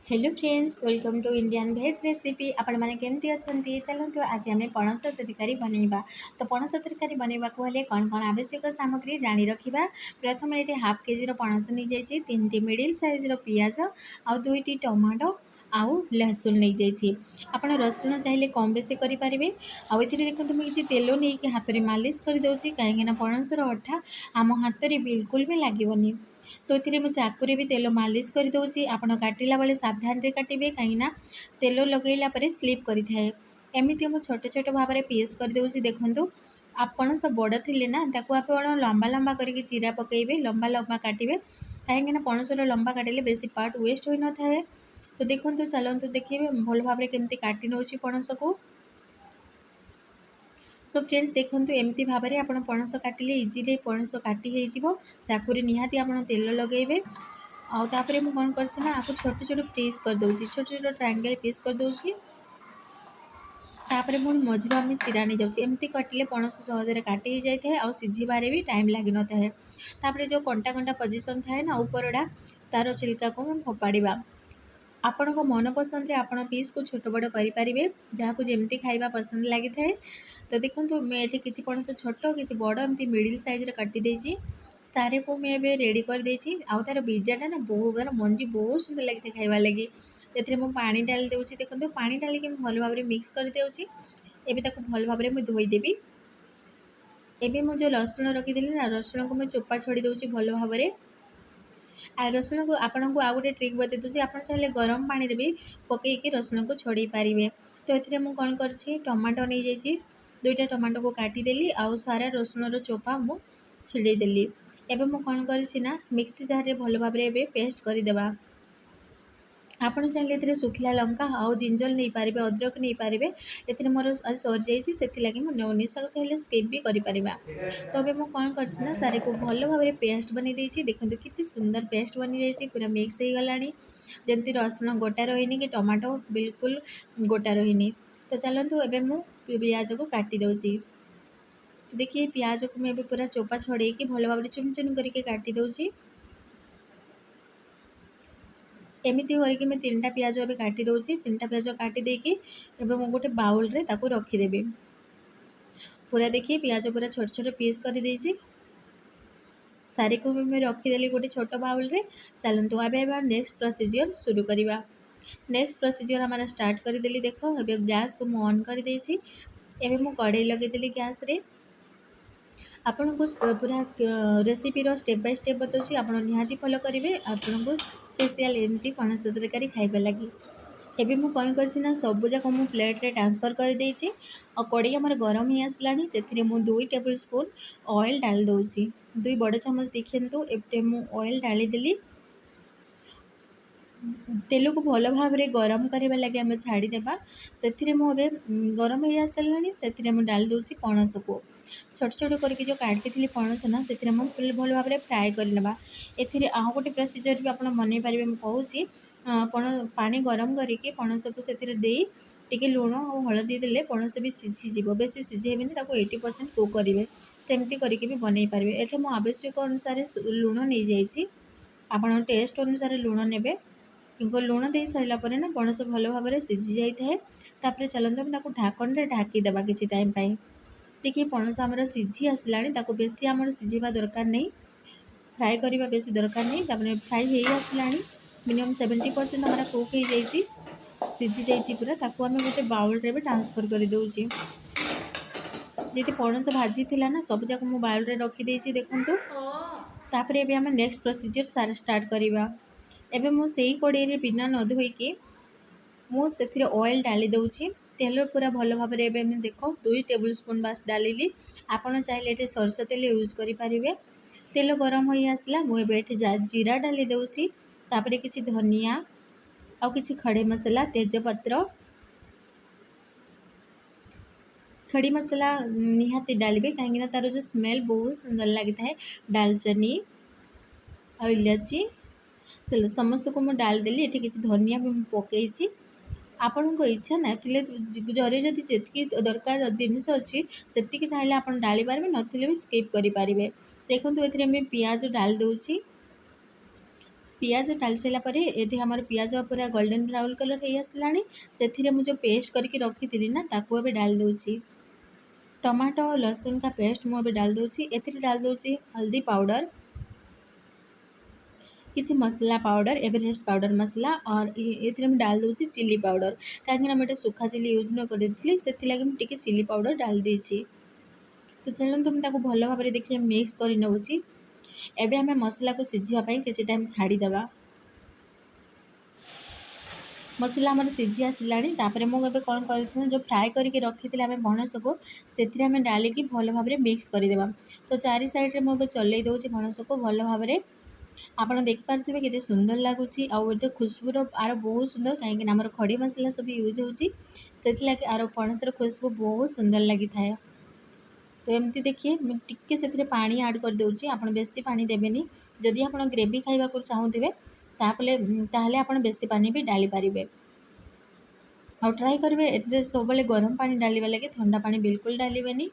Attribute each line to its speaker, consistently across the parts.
Speaker 1: Hello friends, welcome to Indian veg recipe. आपण मैंने केमती अच्छी चलते आज आम पणस तरकारी बनइबा। तो पणस तरकारी बनइबा हेले कौन कौन आवश्यक सामग्री जानी रखिबा। प्रथम ये हाफ केजी पणस नहीं जाइए, 3टी मिडिल साइज पियाज आउ 2टी टमाटो आउ लहसुन नहीं जाइए। आप रसुण चाहिए कम बेसी करेंगे। आउ ये देखते मुझे तेल नहीं हाथ में मालिश करदे कहीं पणसर अठा आम हाथ में बिल्कुल भी लगभग। तो ये मुझे चाकू भी तेल मालिश करदे। आप काटिला बेले सावधान रे काटिबे कहीं तेल लगेला पर स्लीप करें। एमती मुझे छोट छोट भाव में पीस करदे। देखूँ आपण सब बड़ थे ना आप लंबा लंबा करके चिरा पकेबे, लंबा लंबा काटिबे कहीं पणसर लंबा काटिले बेसी पार्ट वेस्ट हो न था। तो देखो चलतु देखिए भल भाव में केमती काटी नौ पणस को। सो फ्रेंड्स देखो एमती भाव में आप पणस काटिले इजीली पणस काटी हो चाकू निहाती आप तेल लगेबे। आउे मुझे कौन करना आपको छोट छोट पीस कर दूसरी, छोट छोट ट्रायंगल पीस कर दूसरी। तापर पुणी मझे आम चिरा नहीं जाऊँगी। एमती कटिले पणस सहजरे काटी हो जाए और सीझबारे भी टाइम लग न था। तापर जो कंटा कंटा पोजिशन थाए ना उपरटा तार छिलका को फोपाड़ा। आपण को मन पसंद आप पीस को छोट बड़ करेंगे जहाँ को जमी खाଇବା पसंद लगी था। तो देखो मुझे किसी पणस छोट किसी बड़ एमती मिडिल साइज काटी देती। सारे को मुझे रेडी कर देती। आउ तार बीजाटा ना बहुत तार मंजी बहुत सुंदर लगी था खावा लगी। तो मुझे पानी डाल दूसरी। देखो पानी डालिक भल भाव में मिक्स कर दूसरी। एबे भल भाव में धोईदेवी। एबे मु जो रसुण रखीदी ना रसुण को मुझे चोपा छड़ी दूसरी भल भाव में। आ रसुण को आपन को आ गोटे ट्रिक बता दूसरी। आप चाहिए गरम पानी भी पकईकि रसुण को छड़े पारे। तो ये मुझे कौन कर टमाटो नहीं जाइए, 2टा टमाटो को काटिदेली आउ सारा रसुण चोपा मु छिड़ेदेली। एबे मु कौन करना मिक्सी जार भल भाव में पेस्ट करदेवा। आपड़ चाहिए सुखिला लंका आउ जिंजर नहीं पारे, अदरक नहीं पारे। ये मोर सर जाइए मुझे नौनी चाहिए स्किप भी करें। तो अभी मुझे कौन करना सारे को भल भाव में पेस्ट बनी देती। देखो कितनी सुंदर पेस्ट बनी जाइए, पूरा मिक्स हो गला जमी रसुण गोटा रही कि टमाटो बिल्कुल गोटा रही। तो चलतु एबे मु पियाज को काटी दूसरी। देखिए पियाज को मुझे पूरा चोपा छड़े भल भाव में चुन चुन करके काटी दूसरी। एमती करके मैं 3टा पियाज अभी काटी दूसरी। 3टा पियाज काटी देकी मुझे गोटे बाउल रे ताकू रखीदेवी। पूरा देखिए पियाज पूरा छोट छोट पीस कर देती। सारी को भी मैं रखीदेली गोटे छोट बाउल रे। चलतु अब नेक्स्ट प्रोसीजर शुरू करवा। नेक्स्ट प्रोसीजर हमारा स्टार्ट करदेली। देखो अभी गैस को मुझे ऑन कर देती। एबे मु कड़े लगेदेली गैस रे। आपन को पूरा रेसिपी स्टेप बाय स्टेप बताऊँ, आप निहाती फॉलो करेंगे। आपन को स्पेशल एमती पणस तरकारी खाइबा लगी। एबे मु कौन करना सबू जाक मु प्लेट रे ट्रांसफर कर देछि। और कड़ी हमर गरम ही आसलानी से मु 2 टेबल स्पून ऑयल डाल दूसरी। 2 बड़ चमच देखिए एबे मु ऑयल डाली देली। तेल को भल भाव में गरम करने लगे आम छाड़देवा। से मुझे गरम हो आसानी से डाल दूसरी पणस को छोट छोट करके जो काटी थी पणस ना से भल भाव में फ्राए करने। ए आउ गोटे प्रोसीजर भी आप मन पारे मुझे कहूँ पानी गरम करके पणस को से टे लुण और हलदी देले पणस भी सीझीज बेसी सीझेबी 80% कुक करेंगे। सेमती करके भी बनई पारे। ये मो आवश्यक अनुसार लुण नहीं जाइए। आप टेस्ट अनुसार लुण ने लुण दे सारापर ना पणस भल भाव में सीझी जाए। तापर चलते आम ढाकन रे ढाकीदेवा किसी टाइम। देखिए पणस आमर सीझी आसला बेसी आमर सीझा दरकार नहीं, फ्राए करवा बेसी दरकार नहीं। तापर फ्राए हो आसला मिनिमम 70% हमारा कुक हो जाइए, सीझी जाइए पूरा। ताकू आम गोटे बाउल रे भी ट्रांसफर कर दूसरी। जी पणस भाजी थिला ना सब जाक मु बाउल रे रखी देखूँ। तापर एबे आम नेक्स्ट प्रोसीजर सारा स्टार्ट करवा। एबे मु सेही कड़े रे बिना न धोईकी मुझे ऑयल डाली दूसरी। तेल पूरा भल भाव में देख 2 टेबल स्पून बास डाली। आपड़ चाहिए सरस तेल यूज करेंगे। तेल गरम हो आसला मुझे जीरा डाली दूसरी। तापर किसी धनिया आउ किसी खड़े मसला, तेजपत्र, खड़ी मसला निहाती डालिबे कहीं तार जो स्मेल बहुत सुंदर लगी था। दालचीनी और इलायची चलो समस्त को मुझे डालदेली। ये किसी धनिया भी पकई। आपण इच्छा ना जरी जदि जी दरकार जिनस अच्छी से चाहिए आप डाली पारे, नथिले भी स्किप करेंगे। देखो ये पियाज डाल दूसरी। ପିଆଜ ଢାଳି ସାରିଲା ପରେ ଏଠି ଆମର ପିଆଜ ପୁରା ଗୋଲ୍ଡେନ୍ ବ୍ରାଉନ୍ କଲର୍ ହେଇ ଆସିଲାଣି। ସେଥିରେ ମୁଁ ଯେଉଁ ପେଷ୍ଟ କରିକି ରଖିଥିଲି ନା ତାକୁ ଏବେ ଢାଳି ଦେଉଛି। टमाटो और लहसुन का पेस्ट ମୁଁ ଏବେ डाल दूँगी। एथिरे डाल दूँगी हल्दी पाउडर, किसी मसला पाउडर एवरेस्ट पाउडर मसला और एथिरे मैं डाल दूँगी चिली पाउडर। कहीं मुझे सुखा चिली यूज न करी से मुझे चिली पाउडर डाल देती। तो चलते मुझे भल भाव देखिए मिक्स कर नौची। एबे हमें मसला को सिझापी किसी टाइम छाड़ीदेवा। मसला आमर सिझी आसानी मुझे कौन कर जो फ्राए करके रखी आम पणस को से डालिकी भल भाव मिक्स करदेवा। तो चारि साइड्रे मुझे चल दूसरी पणस को भल भाव आपड़ देखिपे के सुंदर लगुच आर खुशबूर आर बहुत सुंदर कहीं आम खड़ी मसला सब यूज होती आर पणसर खुशबू बहुत सुंदर लगी थाए। तो एमती देखिए टिके से पानी ऐड कर दूची। आप बेसी पानी देवेनि। जदि आप ग्रेवी खाइबा को चाहूथे ताहले आप बेसी पानी भी डाली पारिबे। और ट्राई करेंगे ए सब गरम पानी डालवा लगे ठंडा पानी बिल्कुल डालेनि।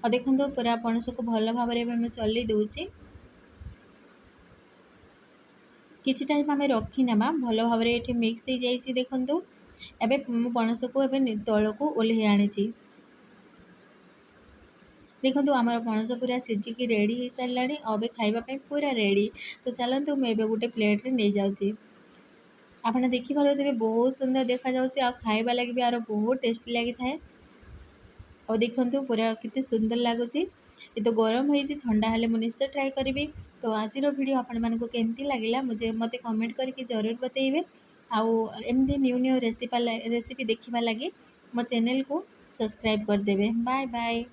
Speaker 1: और देखो पूरा पणस को भल भाव में चल दूची। किसी टाइम आम रखी नेमा भल भाव ये मिक्स हो जाइए। देखो एवं पणस को तल को ओल्हे आनी। देखो आम पणस पूरा सिझिकी रेडी हो सारा अब खावाई पूरा रेडी। तो चलतु मुझे गोटे प्लेट नहीं जाऊँगी। आप देखिपे बहुत सुंदर देखा जाऊँगी। खाइबा लगे भी आर बहुत टेस्टी लगी थाए। और देखो पूरा कितने सुंदर लगुच। ये तो गरम हो ठंडा हेल्ले मुझे निश्चय ट्राए करी। तो आज वीडियो आपण मानक केमती लगे मुझे मत कमेंट करके जरूर बतेइबे। आउ एमती न्यू न्यू रेसिपी देखा लगे मो चैनल को सब्सक्राइब करदेवे। Bye bye.